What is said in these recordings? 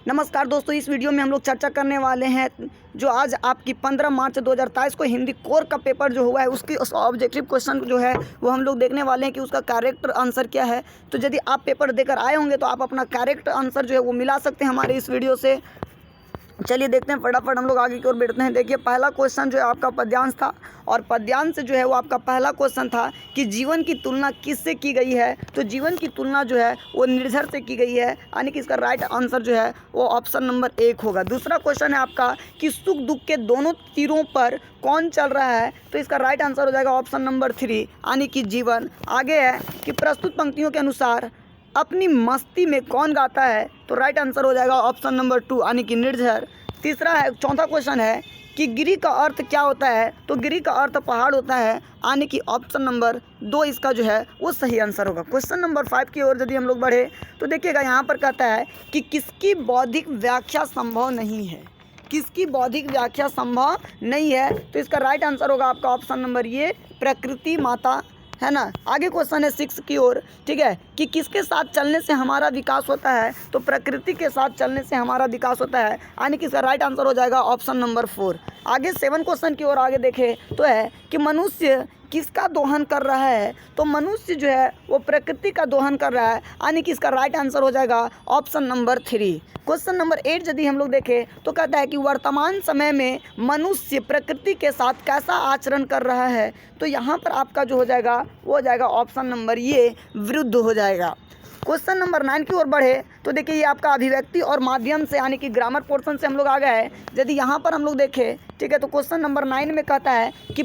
नमस्कार दोस्तों, इस वीडियो में हम लोग चर्चा करने वाले हैं जो आज आपकी 15 मार्च 2023 को हिंदी कोर का पेपर जो हुआ है उसकी ऑब्जेक्टिव क्वेश्चन जो है वो हम लोग देखने वाले हैं कि उसका करेक्ट आंसर क्या है। तो यदि आप पेपर देकर आए होंगे तो आप अपना करेक्ट आंसर जो है वो मिला सकते हैं हमारे इस वीडियो से। चलिए देखते हैं, फटाफट हम लोग आगे की ओर बढ़ते हैं। देखिए, पहला क्वेश्चन जो है आपका पद्यांश था और पद्यांश जो है वो आपका पहला क्वेश्चन था कि जीवन की तुलना किससे की गई है। तो जीवन की तुलना जो है वो निर्झर से की गई है, यानी कि इसका राइट आंसर जो है वो ऑप्शन नंबर 1 होगा। दूसरा क्वेश्चन है आपका कि सुख दुख के दोनों तीरों पर कौन चल रहा है। तो इसका राइट आंसर हो जाएगा ऑप्शन नंबर 3, यानी कि जीवन। आगे है कि प्रस्तुत पंक्तियों के अनुसार अपनी मस्ती में कौन गाता है। तो राइट आंसर हो जाएगा ऑप्शन नंबर 2, यानी कि निर्झर। चौथा क्वेश्चन है कि गिरी का अर्थ क्या होता है। तो गिरी का अर्थ पहाड़ होता है, यानी कि ऑप्शन नंबर 2 इसका जो है वो सही आंसर होगा। क्वेश्चन नंबर 5 की ओर यदि हम लोग बढ़े तो देखिएगा, यहाँ पर कहता है कि किसकी बौद्धिक व्याख्या संभव नहीं है। किसकी बौद्धिक व्याख्या संभव नहीं है। तो इसका राइट आंसर होगा आपका ऑप्शन नंबर ये, प्रकृति माता, है ना। आगे क्वेश्चन है 6 की ओर, ठीक है, कि किसके साथ चलने से हमारा विकास होता है। तो प्रकृति के साथ चलने से हमारा विकास होता है, यानी कि इसका राइट आंसर हो जाएगा ऑप्शन नंबर 4। आगे 7 क्वेश्चन की ओर आगे देखें तो है कि मनुष्य किसका दोहन कर रहा है। तो मनुष्य जो है वो प्रकृति का दोहन कर रहा है, यानी कि इसका राइट आंसर हो जाएगा ऑप्शन नंबर 3। क्वेश्चन नंबर 8 यदि हम लोग देखें तो कहता है कि वर्तमान समय में मनुष्य प्रकृति के साथ कैसा आचरण कर रहा है। तो यहाँ पर आपका जो हो जाएगा वो हो जाएगा ऑप्शन नंबर ये, विरुद्ध हो जाएगा। क्वेश्चन नंबर 9 की ओर बढ़े तो देखिए, ये आपका अभिव्यक्ति और माध्यम से, यानी कि ग्रामर पोर्शन से हम लोग आ गए हैं। यदि यहाँ पर हम लोग देखें, ठीक है, तो क्वेश्चन नंबर 9 में कहता है कि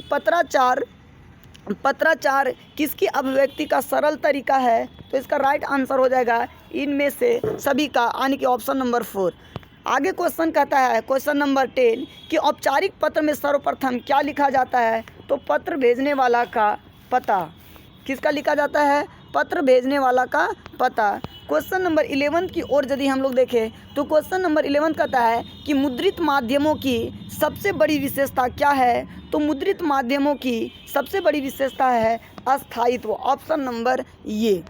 पत्राचार किसकी अभिव्यक्ति का सरल तरीका है। तो इसका राइट आंसर हो जाएगा इनमें से सभी का, यानी कि ऑप्शन नंबर 4। आगे क्वेश्चन कहता है क्वेश्चन नंबर 10 कि औपचारिक पत्र में सर्वप्रथम क्या लिखा जाता है। तो पत्र भेजने वाला का पता किसका लिखा जाता है, पत्र भेजने वाला का पता। क्वेश्चन नंबर 11 की ओर यदि हम लोग देखें तो क्वेश्चन नंबर 11 कहता है कि मुद्रित माध्यमों की सबसे बड़ी विशेषता क्या है। तो मुद्रित माध्यमों की सबसे बड़ी विशेषता है अस्थायित्व, ऑप्शन नंबर ये।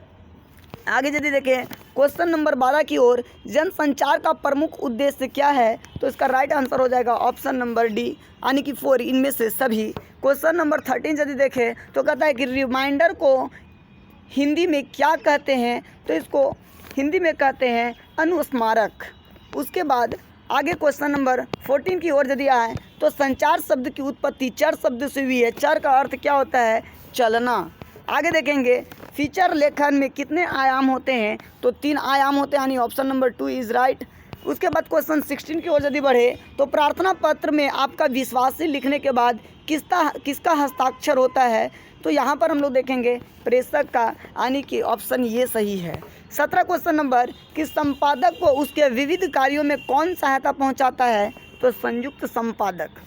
आगे यदि देखें क्वेश्चन नंबर 12 की ओर, जनसंचार का प्रमुख उद्देश्य क्या है। तो इसका राइट आंसर हो जाएगा ऑप्शन नंबर डी, यानी कि 4 इनमें से सभी। क्वेश्चन नंबर 13 यदि देखें तो कहता है कि रिमाइंडर को हिंदी में क्या कहते हैं। तो इसको हिंदी में कहते हैं अनुस्मारक। उसके बाद आगे क्वेश्चन नंबर 14 की ओर यदि आए तो संचार शब्द की उत्पत्ति चर शब्द से हुई है। चर का अर्थ क्या होता है, चलना। आगे देखेंगे फीचर लेखन में कितने आयाम होते हैं। तो 3 आयाम होते हैं, यानी ऑप्शन नंबर 2 इज़ राइट। उसके बाद क्वेश्चन 16 की ओर यदि बढ़े तो प्रार्थना पत्र में आपका विश्वासी लिखने के बाद किसका हस्ताक्षर होता है। तो यहाँ पर हम लोग देखेंगे प्रेषक का, यानी कि ऑप्शन ये सही है। 17 क्वेश्चन नंबर कि संपादक को उसके विविध कार्यों में कौन सहायता पहुँचाता है। तो संयुक्त संपादक।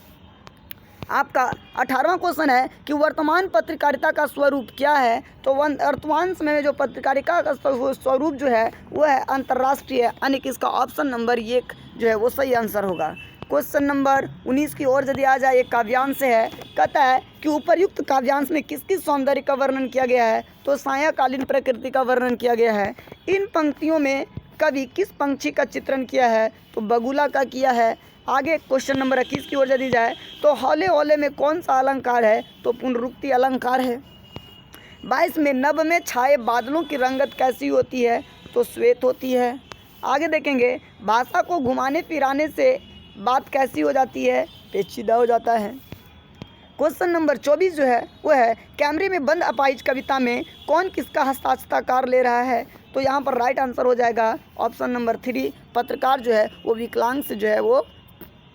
आपका 18वां क्वेश्चन है कि वर्तमान पत्रकारिता का स्वरूप क्या है। तो वर्तमान समय में जो पत्रकारिता का स्वरूप जो है वो है अंतर्राष्ट्रीय, यानी कि इसका ऑप्शन नंबर 1 जो है वो सही आंसर होगा। क्वेश्चन नंबर 19 की ओर यदि आ जाए, एक काव्यांश है, कहता है कि उपर्युक्त काव्यांश में किसकी सौंदर्य का वर्णन किया गया है। तो सायंकालीन प्रकृति का वर्णन किया गया है। इन पंक्तियों में कवि किस पंक्षी का चित्रण किया है। तो बगुला का किया है। आगे क्वेश्चन नंबर 21 की ओर यदि जाए तो हौले हौले में कौन सा अलंकार है। तो पुनरुक्ति अलंकार है। 22 में नभ में छाए बादलों की रंगत कैसी होती है। तो श्वेत होती है। आगे देखेंगे भाषा को घुमाने फिराने से बात कैसी हो जाती है, पेचीदा हो जाता है। क्वेश्चन नंबर 24 जो है वो है कैमरे में बंद अपाहिज कविता में कौन किसका हस्ताक्षर ले रहा है। तो यहाँ पर राइट आंसर हो जाएगा ऑप्शन नंबर 3, पत्रकार जो है वो विकलांग से जो है वो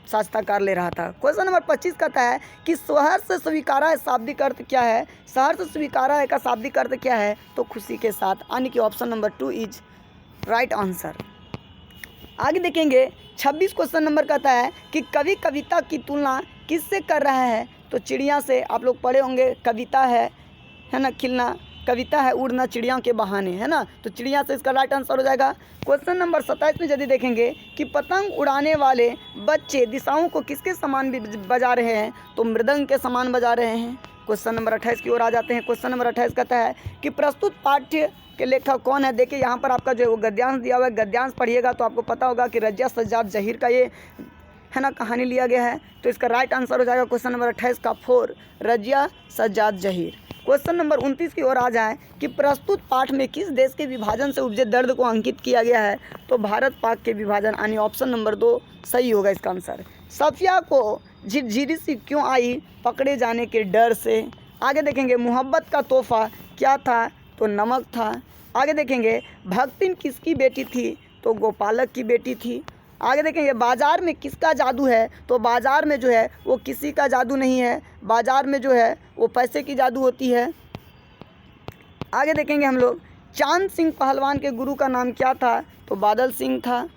साक्षात्कार ले रहा था। क्वेश्चन नंबर 25 कहता है कि सहर्ष स्वीकारा है शाब्दिक अर्थ क्या है। सहर्ष स्वीकारा है का शाब्दिक अर्थ क्या है। तो खुशी के साथ, यानी कि option number 2 is right answer. आगे देखेंगे 26 क्वेश्चन नंबर कहता है कि कवि कविता की तुलना किससे कर रहा है। तो चिड़िया से। आप लोग पढ़े होंगे, कविता है ना, खिलना, कविता है उड़ना चिड़िया के बहाने, है ना। तो चिड़िया से इसका राइट आंसर हो जाएगा। क्वेश्चन नंबर 27 में यदि देखेंगे कि पतंग उड़ाने वाले बच्चे दिशाओं को किसके समान बजा रहे हैं। तो मृदंग के समान बजा रहे हैं। क्वेश्चन नंबर 28 की ओर आ जाते हैं। क्वेश्चन नंबर 28 कहता है कि प्रस्तुत पाठ्य के लेखक कौन है। देखिए यहाँ पर आपका जो है वो गद्यांश दिया हुआ है। गद्यांश पढ़िएगा तो आपको पता होगा कि रजिया सज्जाद जहीर का ये है ना कहानी लिया गया है। तो इसका राइट आंसर हो जाएगा क्वेश्चन नंबर 28 का 4, रजिया सज्जाद जहीर। क्वेश्चन नंबर 29 की ओर आ जाएं कि प्रस्तुत पाठ में किस देश के विभाजन से उपजे दर्द को अंकित किया गया है। तो भारत पाक के विभाजन, यानी ऑप्शन नंबर 2 सही होगा इसका आंसर। सफिया को झिरझिरी सी क्यों आई, पकड़े जाने के डर से। आगे देखेंगे मोहब्बत का तोहफा क्या था, तो नमक था। आगे देखेंगे भक्तिन किसकी बेटी थी, तो गोपालक की बेटी थी। आगे देखेंगे बाजार में किसका जादू है, तो बाजार में जो है वो किसी का जादू नहीं है, बाजार में जो है वो पैसे की जादू होती है। आगे देखेंगे हम लोग चांद सिंह पहलवान के गुरु का नाम क्या था, तो बादल सिंह था।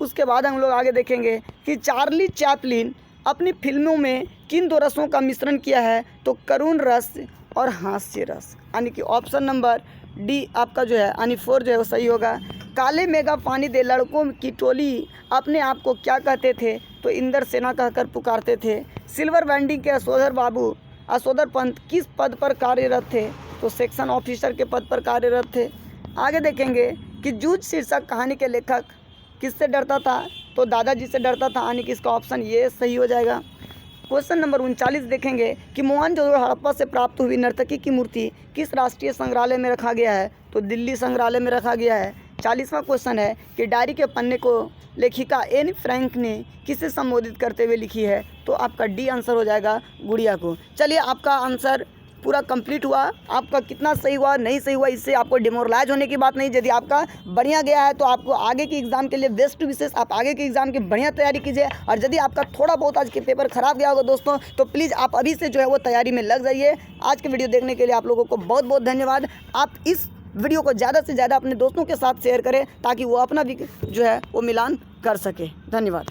उसके बाद हम लोग आगे देखेंगे कि चार्ली चैपलिन अपनी फिल्मों में किन 2 रसों का मिश्रण किया है, तो करुण रस और हास्य रस, यानी कि ऑप्शन नंबर डी आपका जो है यानी 4 जो है वो सही होगा। काले मेघा पानी दे लड़कों की टोली अपने आप को क्या कहते थे, तो इंदर सेना कहकर पुकारते थे। सिल्वर बैंडिंग के असोदर पंत किस पद पर कार्यरत थे, तो सेक्शन ऑफिसर के पद पर कार्यरत थे। आगे देखेंगे कि जूझ शीर्षक कहानी के लेखक किससे डरता था, तो दादाजी से डरता था, यानी कि इसका ऑप्शन ये सही हो जाएगा। क्वेश्चन नंबर 39 देखेंगे कि मोहनजोदड़ो हड़प्पा से प्राप्त हुई नर्तकी की मूर्ति किस राष्ट्रीय संग्रहालय में रखा गया है, तो दिल्ली संग्रहालय में रखा गया है। 40वां क्वेश्चन है कि डायरी के पन्ने को लेखिका एनी फ्रैंक ने किसे संबोधित करते हुए लिखी है, तो आपका डी आंसर हो जाएगा गुड़िया को। चलिए आपका आंसर पूरा कंप्लीट हुआ। आपका कितना सही हुआ नहीं सही हुआ इससे आपको डिमोरलाइज होने की बात नहीं। यदि आपका बढ़िया गया है तो आपको आगे के एग्ज़ाम के लिए बेस्ट विशेष आप आगे के एग्ज़ाम की बढ़िया तैयारी कीजिए। और यदि आपका थोड़ा बहुत आज के पेपर ख़राब गया होगा दोस्तों, तो प्लीज़ आप अभी से जो है वो तैयारी में लग जाइए। आज के वीडियो देखने के लिए आप लोगों को बहुत बहुत धन्यवाद। आप इस वीडियो को ज़्यादा से ज़्यादा अपने दोस्तों के साथ शेयर करें ताकि वो अपना भी जो है वो मिलान कर सके। धन्यवाद।